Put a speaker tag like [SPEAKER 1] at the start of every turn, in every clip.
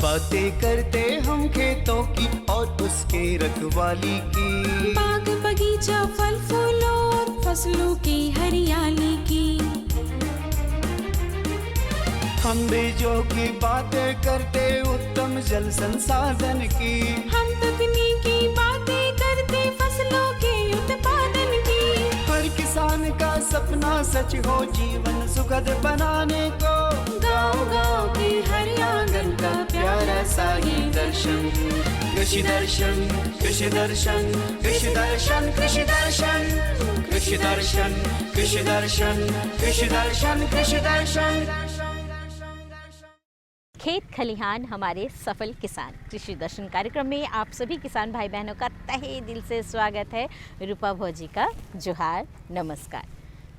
[SPEAKER 1] बातें करते हम खेतों की और उसके रखवाली की,
[SPEAKER 2] बाग बगीचा फल फूलों और फसलों की हरियाली की।
[SPEAKER 1] हम बीजों की बातें करते उत्तम जल संसाधन की,
[SPEAKER 2] हम तकनीकी बातें करते फसलों के उत्पादन की।
[SPEAKER 1] हर किसान का सपना सच हो जीवन सुखद बनाने को,
[SPEAKER 2] गाँव-गाँव के हर आंगन का प्यारा सा ये दर्शन।
[SPEAKER 1] कृषि दर्शन, कृषि दर्शन, कृषि दर्शन, कृषि दर्शन, कृषि दर्शन, कृषि दर्शन, कृषि दर्शन, कृषि दर्शन।
[SPEAKER 3] खेत खलिहान हमारे सफल किसान कृषि दर्शन कार्यक्रम में आप सभी किसान भाई बहनों का तहे दिल से स्वागत है। रूपा भौजी का जोहार, नमस्कार।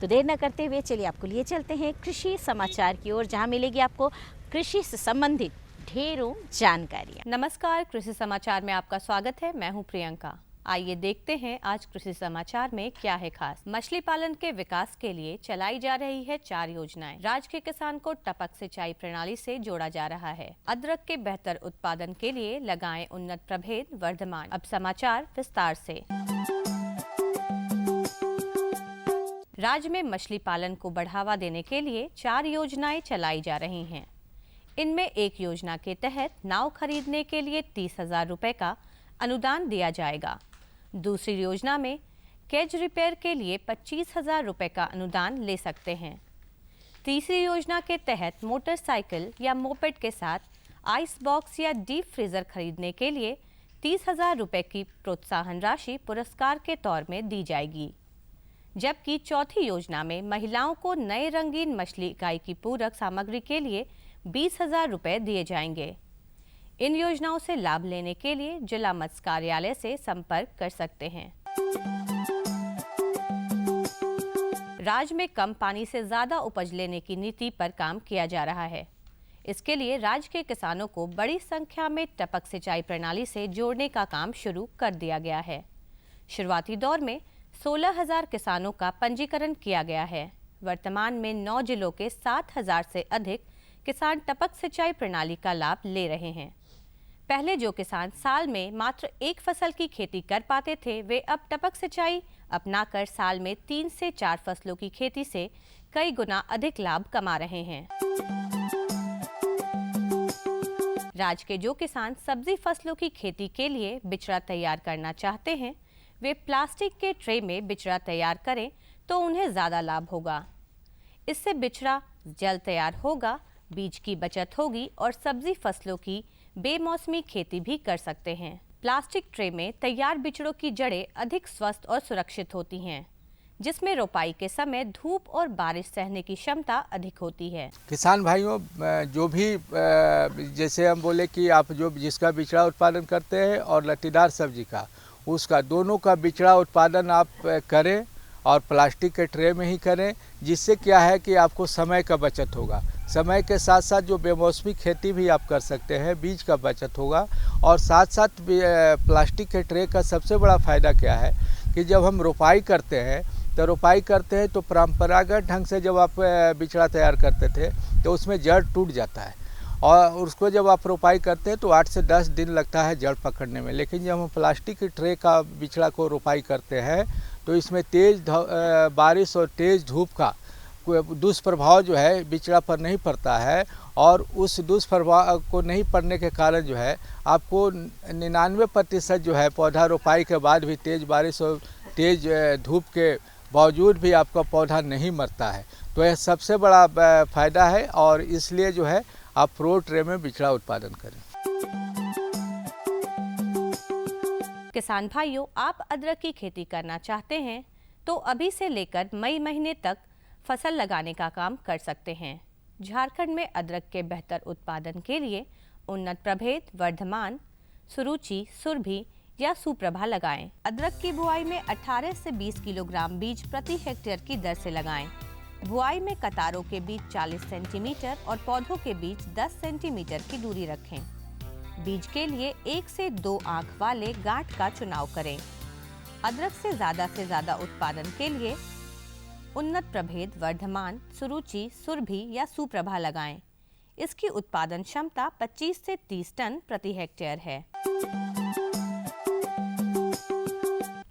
[SPEAKER 3] तो देर न करते हुए चलिए आपको लिए चलते हैं कृषि समाचार की ओर, जहां मिलेगी आपको कृषि से संबंधित ढेरों जानकारियाँ।
[SPEAKER 4] नमस्कार, कृषि समाचार में आपका स्वागत है। मैं हूं प्रियंका। आइए देखते हैं आज कृषि समाचार में क्या है खास। मछली पालन के विकास के लिए चलाई जा रही है 4 योजनाएं। राज्य के किसान को टपक सिंचाई प्रणाली से जोड़ा जा रहा है। अदरक के बेहतर उत्पादन के लिए लगाएं उन्नत प्रभेद वर्धमान। अब समाचार विस्तार से। राज्य में मछली पालन को बढ़ावा देने के लिए 4 योजनाएं चलाई जा रही हैं। इनमें एक योजना के तहत नाव खरीदने के लिए 30,000 रुपए का अनुदान दिया जाएगा। दूसरी योजना में केज रिपेयर के लिए 25,000 रुपए का अनुदान ले सकते हैं। तीसरी योजना के तहत मोटरसाइकिल या मोपेड के साथ आइस बॉक्स या डीप फ्रीजर खरीदने के लिए 30,000 रुपए की प्रोत्साहन राशि पुरस्कार के तौर में दी जाएगी। जबकि चौथी योजना में महिलाओं को नए रंगीन मछली इकाई की पूरक सामग्री के लिए 20,000 रुपए दिए जाएंगे। इन योजनाओं से लाभ लेने के लिए जिला मत्स्य कार्यालय से संपर्क कर सकते हैं। राज्य में कम पानी से ज्यादा उपज लेने की नीति पर काम किया जा रहा है। इसके लिए राज्य के किसानों को बड़ी संख्या में टपक सिंचाई प्रणाली से जोड़ने का काम शुरू कर दिया गया है। शुरुआती दौर में 16,000 किसानों का पंजीकरण किया गया है। वर्तमान में 9 जिलों के 7,000 से अधिक किसान टपक सिंचाई प्रणाली का लाभ ले रहे हैं। पहले जो किसान साल में मात्र एक फसल की खेती कर पाते थे, वे अब टपक सिंचाई अपनाकर साल में 3 से 4 फसलों की खेती से कई गुना अधिक लाभ कमा रहे हैं। राज्य के जो किसान सब्जी फसलों की खेती के लिए बिचड़ा तैयार करना चाहते हैं, वे प्लास्टिक के ट्रे में बिचड़ा तैयार करें तो उन्हें ज़्यादा लाभ होगा। इससे बिचड़ा जल्द तैयार होगा, बीज की बचत होगी और सब्जी फसलों की बेमौसमी खेती भी कर सकते हैं। प्लास्टिक ट्रे में तैयार बिचड़ों की जड़ें अधिक स्वस्थ और सुरक्षित होती हैं, जिसमें रोपाई के समय धूप और बारिश सहने की क्षमता अधिक होती है।
[SPEAKER 5] किसान भाइयों, जो भी जैसे हम बोले कि आप जो जिसका बिचड़ा उत्पादन करते हैं और लट्टीदार सब्जी का, उसका दोनों का बिचड़ा उत्पादन आप करें और प्लास्टिक के ट्रे में ही करें, जिससे क्या है कि आपको समय का बचत होगा। समय के साथ साथ जो बेमौसमी खेती भी आप कर सकते हैं, बीज का बचत होगा। और साथ साथ प्लास्टिक के ट्रे का सबसे बड़ा फ़ायदा क्या है कि जब हम रोपाई करते हैं तो परंपरागत ढंग से जब आप बिचड़ा तैयार करते थे तो उसमें जड़ टूट जाता है और उसको जब आप रोपाई करते हैं तो 8 से 10 दिन लगता है जड़ पकड़ने में। लेकिन जब हम प्लास्टिक के ट्रे का बिचड़ा को रोपाई करते हैं तो इसमें तेज़ बारिश और तेज़ धूप का दुष्प्रभाव जो है बिचड़ा पर नहीं पड़ता है, और उस दुष्प्रभाव को नहीं पड़ने के कारण जो है आपको 99% जो है पौधा रोपाई के बाद भी तेज़ बारिश और तेज़ धूप के बावजूद भी आपका पौधा नहीं मरता है। तो यह सबसे बड़ा फ़ायदा है और इसलिए जो है आप प्रो ट्रे में बिचड़ा उत्पादन करें।
[SPEAKER 4] किसान भाइयों, आप अदरक की खेती करना चाहते हैं तो अभी से लेकर मई महीने तक फसल लगाने का काम कर सकते हैं। झारखंड में अदरक के बेहतर उत्पादन के लिए उन्नत प्रभेद वर्धमान, सुरुचि, सुरभि या सुप्रभा लगाएं। अदरक की बुआई में 18 से 20 किलोग्राम बीज प्रति हेक्टेयर की दर से लगाएं। बुआई में कतारों के बीच 40 सेंटीमीटर और पौधों के बीच 10 सेंटीमीटर की दूरी रखें। बीज के लिए 1 से 2 आंख वाले गांठ का चुनाव करें। अदरक से ज्यादा उत्पादन के लिए उन्नत प्रभेद वर्धमान, सुरुचि, सुरभि या सुप्रभा लगाएं। इसकी उत्पादन क्षमता 25 से 30 टन प्रति हेक्टेयर है।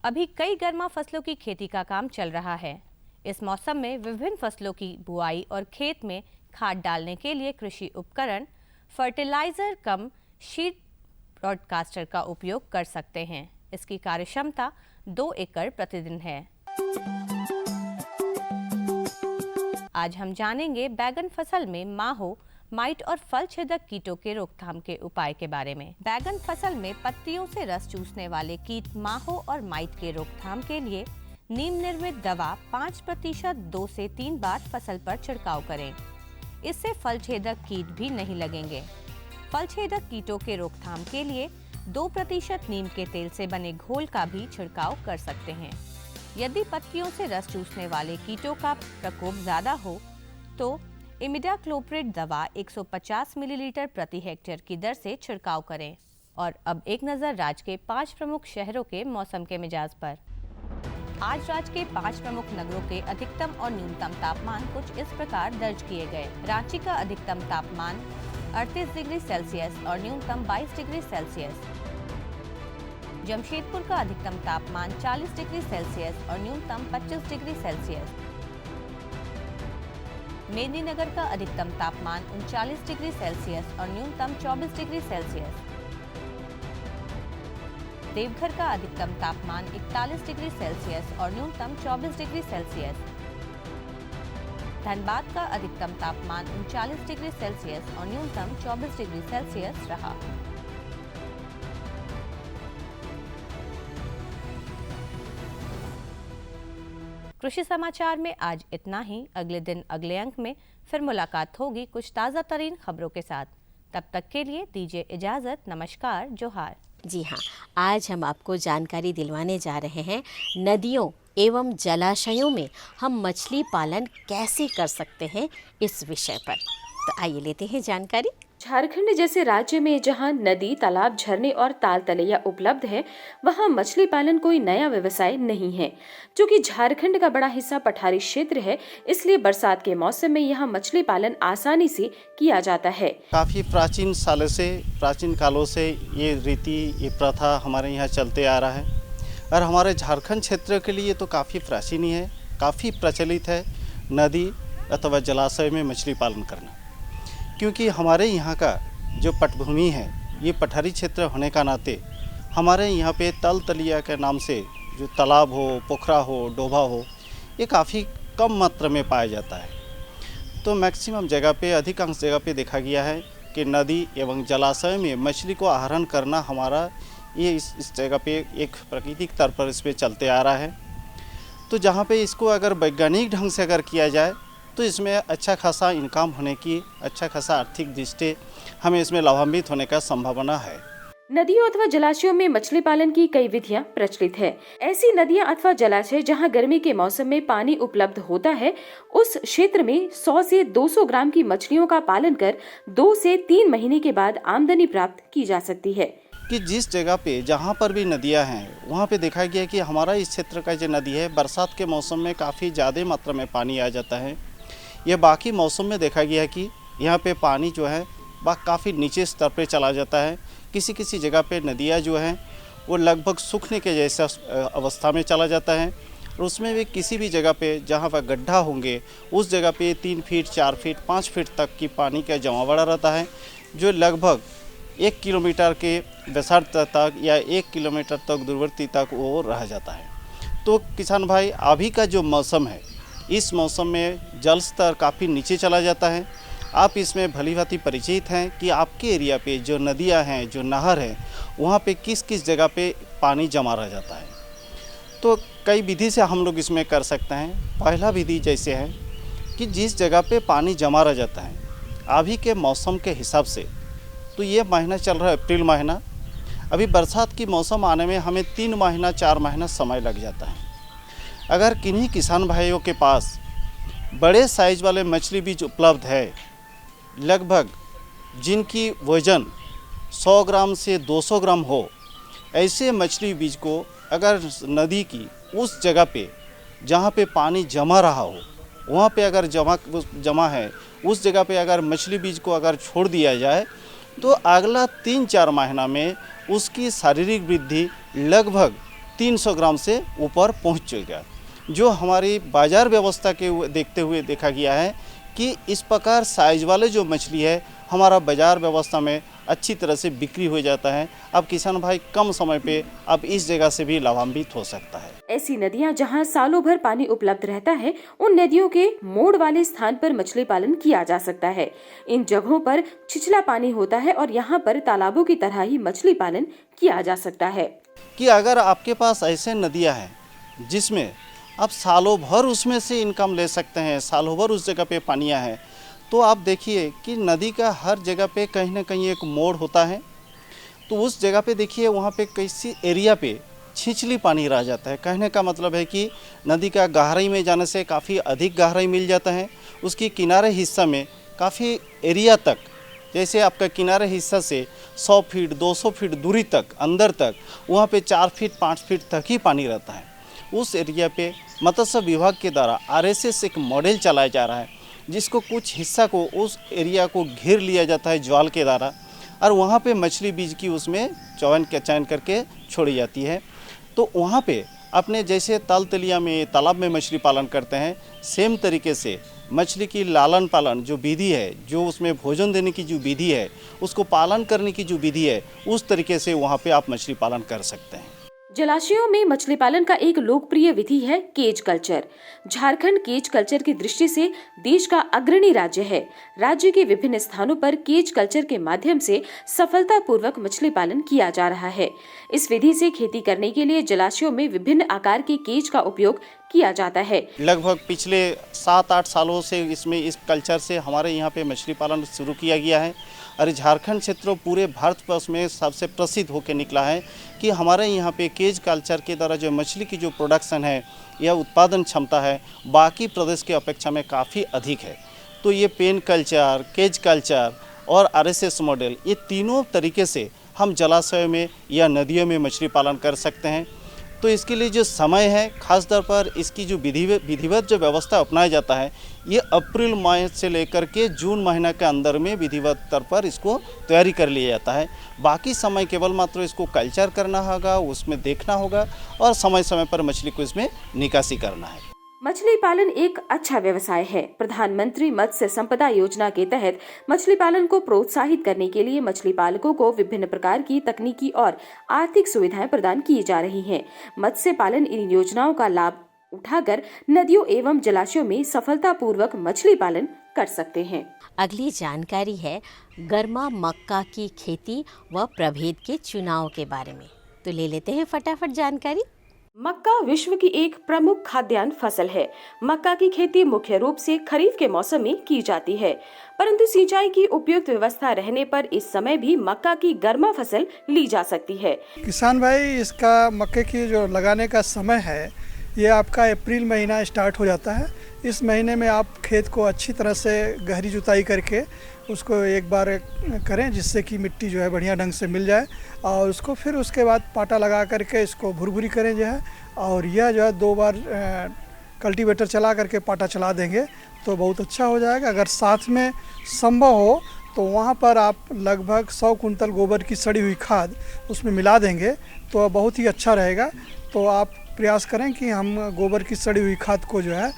[SPEAKER 4] अभी कई गर्मा फसलों की खेती का काम चल रहा है। इस मौसम में विभिन्न फसलों की बुआई और खेत में खाद डालने के लिए कृषि उपकरण, फर्टिलाइजर कम शीट ब्रॉडकास्टर का उपयोग कर सकते हैं। इसकी कार्यक्षमता 2 एकड़ प्रतिदिन है। आज हम जानेंगे बैगन फसल में माहो, माइट और फल छेदक कीटों के रोकथाम के उपाय के बारे में। बैगन फसल में पत्तियों से रस चूसने वाले कीट माहो और माइट के रोकथाम के लिए नीम निर्मित दवा 5% 2 से 3 बार फसल पर छिड़काव करें। इससे फल छेदक कीट भी नहीं लगेंगे। फल छेदक कीटों के रोकथाम के लिए 2% नीम के तेल से बने घोल का भी छिड़काव कर सकते हैं। यदि पत्तियों से रस चूसने वाले कीटों का प्रकोप ज्यादा हो तो इमिडाक्लोप्रिड दवा 150 मिलीलीटर प्रति हेक्टेयर की दर से छिड़काव करें। और अब एक नजर राज्य के 5 प्रमुख शहरों के मौसम के मिजाज पर। आज राज्य के 5 प्रमुख नगरों के अधिकतम और न्यूनतम तापमान कुछ इस प्रकार दर्ज किए गए। रांची का अधिकतम तापमान 38 डिग्री सेल्सियस और न्यूनतम 22 डिग्री सेल्सियस। जमशेदपुर का अधिकतम तापमान 40 डिग्री सेल्सियस और न्यूनतम 25 डिग्री सेल्सियस। मेदिनीनगर का अधिकतम तापमान 39 डिग्री सेल्सियस और न्यूनतम 24 डिग्री सेल्सियस। देवघर का अधिकतम तापमान 41 डिग्री सेल्सियस और न्यूनतम 24 डिग्री सेल्सियस। धनबाद का अधिकतम तापमान 39 डिग्री सेल्सियस और न्यूनतम 24 डिग्री सेल्सियस रहा। कृषि समाचार में आज इतना ही। अगले दिन अगले अंक में फिर मुलाकात होगी कुछ ताज़ा तरीन खबरों के साथ। तब तक के लिए दीजिए इजाज़त। नमस्कार, जोहार।
[SPEAKER 3] जी हाँ, आज हम आपको जानकारी दिलवाने जा रहे हैं नदियों एवं जलाशयों में हम मछली पालन कैसे कर सकते हैं इस विषय पर। तो आइए लेते हैं जानकारी।
[SPEAKER 6] झारखंड जैसे राज्य में जहां नदी, तालाब, झरने और ताल तलैया उपलब्ध है, वहां मछली पालन कोई नया व्यवसाय नहीं है। क्योंकि झारखंड का बड़ा हिस्सा पठारी क्षेत्र है, इसलिए बरसात के मौसम में यहां मछली पालन आसानी से किया जाता है।
[SPEAKER 7] काफ़ी प्राचीन कालों से ये रीति, ये प्रथा हमारे यहाँ चलते आ रहा है और हमारे झारखंड क्षेत्र के लिए तो काफ़ी प्राचीन ही है, काफ़ी प्रचलित है नदी अथवा जलाशय में मछली पालन करना। क्योंकि हमारे यहाँ का जो पटभूमि है ये पठारी क्षेत्र होने का नाते हमारे यहाँ पे तल तलिया के नाम से जो तालाब हो, पोखरा हो, डोभा हो, ये काफ़ी कम मात्रा में पाया जाता है। तो मैक्सिमम जगह पे, अधिकांश जगह पे देखा गया है कि नदी एवं जलाशय में मछली को आहरण करना हमारा ये इस जगह पे एक प्राकृतिक तौर पर इस पर चलते आ रहा है। तो जहाँ पे इसको अगर वैज्ञानिक ढंग से अगर किया जाए तो इसमें अच्छा खासा इनकम होने की, अच्छा खासा आर्थिक दृष्टि हमें इसमें लाभान्वित होने का संभावना है।
[SPEAKER 6] नदियों अथवा जलाशयों में मछली पालन की कई विधियां प्रचलित है। ऐसी नदियां अथवा जलाशय जहां गर्मी के मौसम में पानी उपलब्ध होता है, उस क्षेत्र में 100 से 200 ग्राम की मछलियों का पालन कर 2 से 3 महीने के बाद आमदनी प्राप्त की जा सकती है।
[SPEAKER 7] कि जिस जगह पे जहाँ पर भी नदियाँ हैं वहाँ पे देखा गया कि हमारा इस क्षेत्र का जो नदी है बरसात के मौसम में काफ़ी ज़्यादा मात्रा में पानी आ जाता है। यह बाकी मौसम में देखा गया है कि यहाँ पे पानी जो है वह काफ़ी नीचे स्तर पे चला जाता है। किसी किसी जगह पे नदियाँ जो हैं वो लगभग सूखने के जैसा अवस्था में चला जाता है और उसमें भी किसी भी जगह पे जहाँ पर गड्ढा होंगे उस जगह पे 3 फीट, 4 फीट, 5 फीट तक की पानी का जमावड़ा रहता है, जो लगभग 1 किलोमीटर के विस्तार तक या 1 किलोमीटर तक दूरवर्ती तक वो रह जाता है। तो किसान भाई, अभी का जो मौसम है, इस मौसम में जल स्तर काफ़ी नीचे चला जाता है। आप इसमें भलीभांति परिचित हैं कि आपके एरिया पे जो नदियां हैं, जो नहर है, वहाँ पे किस किस जगह पे पानी जमा रह जाता है। तो कई विधि से हम लोग इसमें कर सकते हैं। पहला विधि जैसे है कि जिस जगह पे पानी जमा रह जाता है, अभी के मौसम के हिसाब से तो ये महीना चल रहा है अप्रैल महीना, अभी बरसात की मौसम आने में हमें 3 महीना 4 महीना समय लग जाता है। अगर किन्हीं किसान भाइयों के पास बड़े साइज वाले मछली बीज उपलब्ध है, लगभग जिनकी वजन 100 ग्राम से 200 ग्राम हो, ऐसे मछली बीज को अगर नदी की उस जगह पे जहाँ पे पानी जमा रहा हो वहाँ पे अगर जमा है, उस जगह पे अगर मछली बीज को अगर छोड़ दिया जाए तो अगला 3-4 महीना में उसकी शारीरिक वृद्धि लगभग 300 ग्राम से ऊपर पहुँच जाएगा। जो हमारी बाज़ार व्यवस्था के देखते हुए देखा गया है कि इस प्रकार साइज वाले जो मछली है हमारा बाज़ार व्यवस्था में अच्छी तरह से बिक्री हो जाता है। अब किसान भाई कम समय पे अब इस जगह से भी लाभान्वित हो सकता है।
[SPEAKER 6] ऐसी नदियां जहां सालों भर पानी उपलब्ध रहता है, उन नदियों के मोड़ वाले स्थान पर मछली पालन किया जा सकता है। इन जगहों पर छिछला पानी होता है और यहाँ पर तालाबों की तरह ही मछली पालन किया जा सकता है।
[SPEAKER 7] कि अगर आपके पास ऐसे नदियाँ हैं जिसमें आप सालों भर उसमें से इनकम ले सकते हैं, सालों भर उस जगह पे पानियाँ हैं, तो आप देखिए कि नदी का हर जगह पे कहीं ना कहीं एक मोड़ होता है। तो उस जगह पे देखिए वहाँ पे किसी एरिया पे छिछली पानी रह जाता है। कहने का मतलब है कि नदी का गहराई में जाने से काफ़ी अधिक गहराई मिल जाता है। उसकी किनारे हिस्सा में काफ़ी एरिया तक, जैसे आपका किनारे हिस्सा से 100 फीट 200 फीट दूरी तक अंदर तक वहाँ पे 4 फीट 5 फीट तक ही पानी रहता है। उस एरिया पे मत्स्य विभाग के द्वारा RSS एक मॉडल चलाया जा रहा है, जिसको कुछ हिस्सा को उस एरिया को घेर लिया जाता है जाल के द्वारा, और वहाँ पे मछली बीज की उसमें चयन करके छोड़ी जाती है। तो वहाँ पे अपने जैसे ताल तलिया में तालाब में मछली पालन करते हैं, सेम तरीके से मछली की लालन पालन जो विधि है, जो उसमें भोजन देने की जो विधि है, उसको पालन करने की जो विधि है, उस तरीके से वहाँ पे आप मछली पालन कर सकते हैं।
[SPEAKER 6] जलाशयों में मछली पालन का एक लोकप्रिय विधि है cage culture. Jharkhand cage culture की दृष्टि से देश का अग्रणी राज्य है। राज्य के विभिन्न स्थानों पर केज कल्चर के माध्यम से सफलतापूर्वक मछली पालन किया जा रहा है। इस विधि से खेती करने के लिए जलाशयों में विभिन्न आकार के केज का उपयोग किया जाता है।
[SPEAKER 7] लगभग पिछले 7-8 सालों से इस कल्चर से हमारे यहाँ पे मछली पालन शुरू किया गया है, और झारखंड क्षेत्र पूरे भारतवर्ष में सबसे प्रसिद्ध होकर निकला है कि हमारे यहाँ पे केज कल्चर के द्वारा जो मछली की जो प्रोडक्शन है या उत्पादन क्षमता है बाकी प्रदेश की अपेक्षा में काफ़ी अधिक है। तो ये पेन कल्चर, केज कल्चर और RSS मॉडल, ये तीनों तरीके से हम जलाशय में या नदियों में मछली पालन कर सकते हैं। तो इसके लिए जो समय है, खास तौर पर इसकी जो विधिवत जो व्यवस्था अपनाया जाता है, ये अप्रैल माह से लेकर के जून महीना के अंदर में विधिवत तौर पर इसको तैयारी कर लिया जाता है। बाकी समय केवल मात्र इसको कल्चर करना होगा, उसमें देखना होगा और समय समय पर मछली को इसमें निकासी करना है।
[SPEAKER 6] मछली पालन एक अच्छा व्यवसाय है। प्रधानमंत्री मत्स्य संपदा योजना के तहत मछली पालन को प्रोत्साहित करने के लिए मछली पालकों को विभिन्न प्रकार की तकनीकी और आर्थिक सुविधाएं प्रदान की जा रही हैं। मत्स्य पालन इन योजनाओं का लाभ उठाकर नदियों एवं जलाशयों में सफलतापूर्वक मछली पालन कर सकते हैं।
[SPEAKER 3] अगली जानकारी है गर्मा मक्का की खेती व प्रभेद के चुनाव के बारे में। तो ले लेते हैं फटाफट जानकारी।
[SPEAKER 6] मक्का विश्व की एक प्रमुख खाद्यान्न फसल है। मक्का की खेती मुख्य रूप से खरीफ के मौसम में की जाती है, परंतु सिंचाई की उपयुक्त व्यवस्था रहने पर इस समय भी मक्का की गर्मा फसल ली जा सकती है।
[SPEAKER 8] किसान भाई, इसका मक्के की जो लगाने का समय है ये आपका अप्रैल महीना स्टार्ट हो जाता है। इस महीने में आप खेत को अच्छी तरह से गहरी जुताई करके उसको एक बार करें, जिससे कि मिट्टी जो है बढ़िया ढंग से मिल जाए, और उसको फिर उसके बाद पाटा लगा करके इसको भुरभुरी करें जो है, और यह जो है 2 बार कल्टीवेटर चला करके पाटा चला देंगे तो बहुत अच्छा हो जाएगा। अगर साथ में संभव हो तो वहाँ पर आप लगभग 100 कुंटल गोबर की सड़ी हुई खाद उसमें मिला देंगे तो बहुत ही अच्छा रहेगा। तो आप प्रयास करें कि हम गोबर की सड़ी हुई खाद को जो है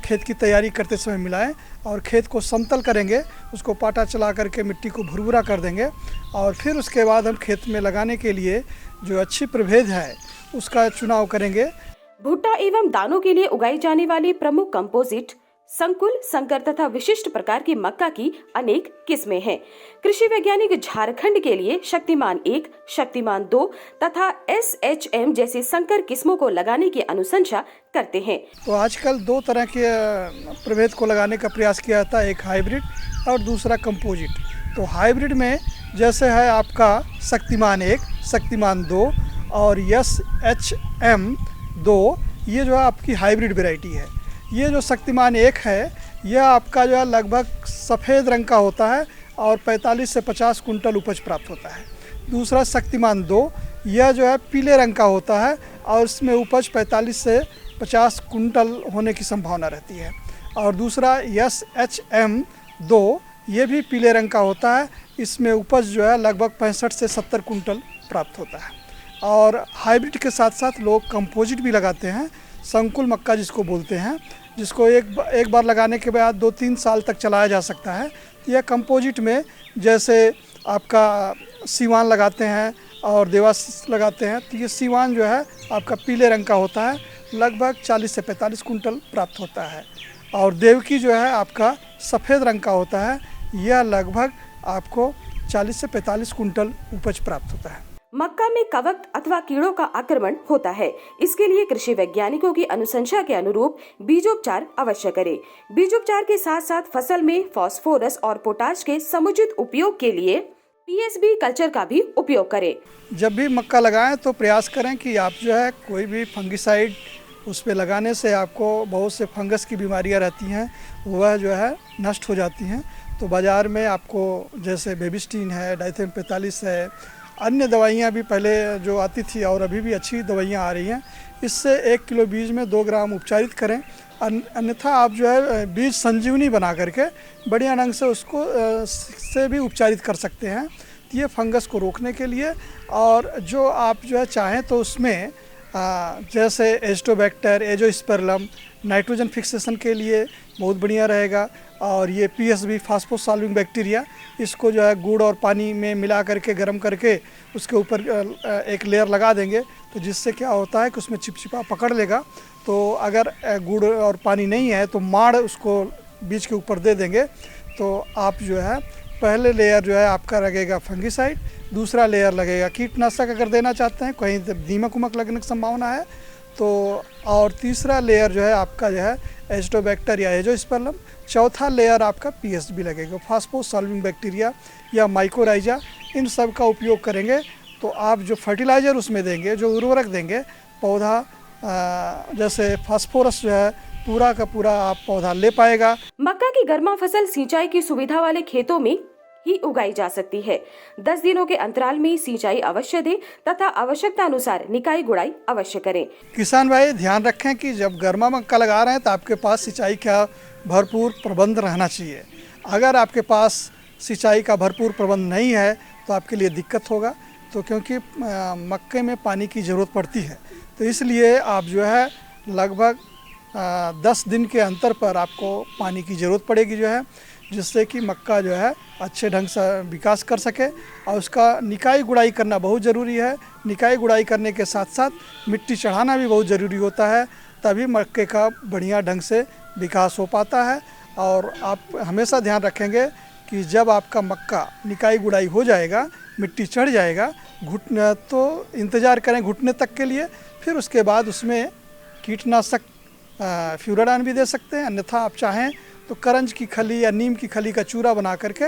[SPEAKER 8] खेत की तैयारी करते समय मिलाएं, और खेत को समतल करेंगे, उसको पाटा चला करके मिट्टी को भुरभुरा कर देंगे, और फिर उसके बाद हम खेत में लगाने के लिए जो अच्छी प्रभेद है उसका चुनाव करेंगे।
[SPEAKER 6] भुट्टा एवं दानों के लिए उगाई जाने वाली प्रमुख कंपोजिट, संकुल, संकर तथा विशिष्ट प्रकार की मक्का की अनेक किस्में हैं। कृषि वैज्ञानिक झारखंड के लिए शक्तिमान 1, शक्तिमान 2 तथा SHM जैसी संकर किस्मों को लगाने की अनुशंसा करते हैं।
[SPEAKER 8] तो आजकल 2 तरह के प्रभेद को लगाने का प्रयास किया जाता है, एक हाइब्रिड और दूसरा कंपोजिट। तो हाइब्रिड में जैसे है आपका शक्तिमान 1, शक्तिमान 2 और SHM 2, ये जो है आपकी हाइब्रिड वेराइटी है। ये जो शक्तिमान 1 है यह आपका जो है लगभग सफ़ेद रंग का होता है और 45 से 50 कुंटल उपज प्राप्त होता है। दूसरा शक्तिमान 2, यह जो है पीले रंग का होता है और इसमें उपज 45 से 50 कुंटल होने की संभावना रहती है। और दूसरा SHM-2, ये भी पीले रंग का होता है। इसमें उपज जो है लगभग 65 से 70 कुंटल प्राप्त होता है। और हाइब्रिड के साथ साथ लोग कंपोजिट भी लगाते हैं, संकुल मक्का जिसको बोलते हैं, जिसको एक बार लगाने के बाद 2-3 साल तक चलाया जा सकता है। यह कंपोजिट में जैसे आपका सीवान लगाते हैं और देवास लगाते हैं, तो ये सीवान जो है आपका पीले रंग का होता है, लगभग 40 से 45 कुंटल प्राप्त होता है। और देवकी जो है आपका सफ़ेद रंग का होता है, यह लगभग आपको 40 से 45 कुंटल उपज प्राप्त होता है।
[SPEAKER 6] मक्का में कवक अथवा कीड़ों का आक्रमण होता है। इसके लिए कृषि वैज्ञानिकों की अनुशंसा के अनुरूप बीजोपचार अवश्य करें। बीजोपचार के साथ साथ फसल में फास्फोरस और पोटाश के समुचित उपयोग के लिए PSB कल्चर का भी उपयोग करें।
[SPEAKER 8] जब भी मक्का लगाएं तो प्रयास करें कि आप जो है कोई भी फंगिसाइड उस पे लगाने से आपको बहुत से फंगस की बीमारियां रहती हैं, वह जो है नष्ट हो जाती हैं। तो बाज़ार में आपको जैसे बेबिस्टीन है, डाइथेन 45 है, अन्य दवाइयाँ भी पहले जो आती थी और अभी भी अच्छी दवाइयाँ आ रही हैं, इससे 1 किलो बीज में 2 ग्राम उपचारित करें। अन्यथा आप जो है बीज संजीवनी बना करके बढ़िया ढंग से उसको से भी उपचारित कर सकते हैं, ये फंगस को रोकने के लिए। और जो आप जो है चाहें तो उसमें जैसे एस्टोबैक्टर, एजोस्पेरलम नाइट्रोजन फिक्सेशन के लिए बहुत बढ़िया रहेगा। और ये PSB फास्फोसॉल्विंग बैक्टीरिया, इसको जो है गुड़ और पानी में मिला करके गर्म करके उसके ऊपर एक लेयर लगा देंगे, तो जिससे क्या होता है कि उसमें चिपचिपा पकड़ लेगा। तो अगर गुड़ और पानी नहीं है तो माड़ उसको बीज के ऊपर दे देंगे, तो आप जो है पहले लेयर जो है आपका लगेगा फंगिसाइड, दूसरा लेयर लगेगा कीटनाशक अगर देना चाहते हैं, कहीं दीमक उमक लगने की संभावना है तो, और तीसरा लेयर जो है आपका जो है एस्टोबैक्टर या एजोस्पेरलम, चौथा लेयर आपका PSB लगेगा, फास्फोसॉल्विंग बैक्टीरिया या माइकोराइजा। इन सब का उपयोग करेंगे तो आप जो फर्टिलाइज़र उसमें देंगे, जो उर्वरक देंगे, पौधा जैसे फास्फोरस जो है पूरा का पूरा आप पौधा ले पाएगा।
[SPEAKER 6] मक्का की गर्मा फसल सिंचाई की सुविधा वाले खेतों में ही उगाई जा सकती है। 10 दिनों के अंतराल में सिंचाई अवश्य दें तथा आवश्यकता अनुसार निकाई गुड़ाई अवश्य करें।
[SPEAKER 8] किसान भाई ध्यान रखें कि जब गर्मा मक्का लगा रहे हैं तो आपके पास सिंचाई का भरपूर प्रबंध रहना चाहिए। अगर आपके पास सिंचाई का भरपूर प्रबंध नहीं है तो आपके लिए दिक्कत होगा, तो क्योंकि मक्के में पानी की ज़रूरत पड़ती है, तो इसलिए आप जो है लगभग 10 दिन के अंतर पर आपको पानी की ज़रूरत पड़ेगी जो है, जिससे कि मक्का जो है अच्छे ढंग से विकास कर सके। और उसका निकाई गुड़ाई करना बहुत ज़रूरी है। निकाई गुड़ाई करने के साथ साथ मिट्टी चढ़ाना भी बहुत ज़रूरी होता है, तभी मक्के का बढ़िया ढंग से विकास हो पाता है। और आप हमेशा ध्यान रखेंगे कि जब आपका मक्का निकाई गुड़ाई हो जाएगा, मिट्टी चढ़ जाएगा, घुटने तो इंतज़ार करें घुटने तक के लिए, फिर उसके बाद उसमें कीटनाशक फ्यूराडान भी दे सकते हैं। अन्यथा आप चाहें तो करंज की खली या नीम की खली का चूरा बना करके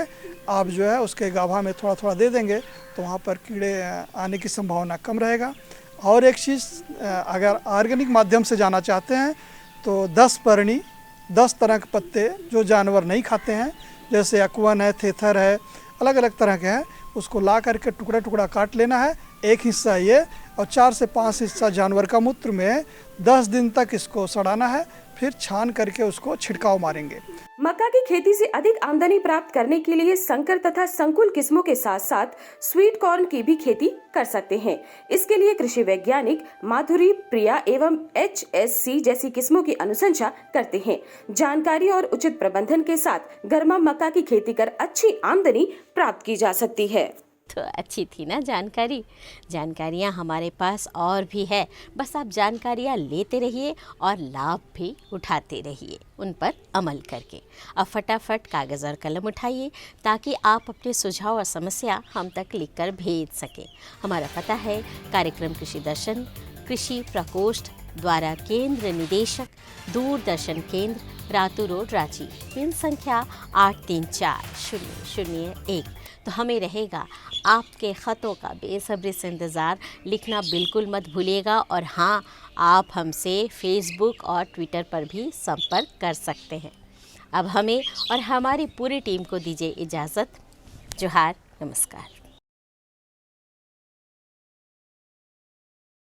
[SPEAKER 8] आप जो है उसके गाभा में थोड़ा थोड़ा दे देंगे, तो वहाँ पर कीड़े आने की संभावना कम रहेगा। और एक चीज़, अगर ऑर्गेनिक माध्यम से जाना चाहते हैं तो 10 परनी 10 तरह के पत्ते जो जानवर नहीं खाते हैं, जैसे अकवन है, थेथर है, अलग अलग तरह के हैं, उसको ला करके टुकड़ा टुकड़ा काट लेना है। एक हिस्सा ये और 4 से 5 हिस्सा जानवर का मूत्र में 10 दिन तक इसको सड़ाना है, फिर छान करके उसको छिड़काव मारेंगे।
[SPEAKER 6] मक्का की खेती से अधिक आमदनी प्राप्त करने के लिए संकर तथा संकुल किस्मों के साथ साथ स्वीट कॉर्न की भी खेती कर सकते हैं। इसके लिए कृषि वैज्ञानिक माधुरी, प्रिया एवं HSC जैसी किस्मों की अनुशंसा करते हैं। जानकारी और उचित प्रबंधन के साथ गर्मा मक्का की खेती कर अच्छी आमदनी प्राप्त की जा सकती है।
[SPEAKER 3] तो अच्छी थी ना जानकारियाँ हमारे पास और भी है, बस आप जानकारियाँ लेते रहिए और लाभ भी उठाते रहिए उन पर अमल करके। अब फटाफट कागज़ और कलम उठाइए ताकि आप अपने सुझाव और समस्या हम तक लिखकर भेज सकें। हमारा पता है कार्यक्रम कृषि दर्शन, कृषि प्रकोष्ठ द्वारा केंद्र निदेशक, दूरदर्शन केंद्र, रातू रोड, रांची, पिन संख्या 834001। तो हमें रहेगा आपके ख़तों का बेसब्री से इंतज़ार। लिखना बिल्कुल मत भूलिएगा। और हाँ, आप हमसे फेसबुक और ट्विटर पर भी संपर्क कर सकते हैं। अब हमें और हमारी पूरी टीम को दीजिए इजाज़त। जोहार, नमस्कार।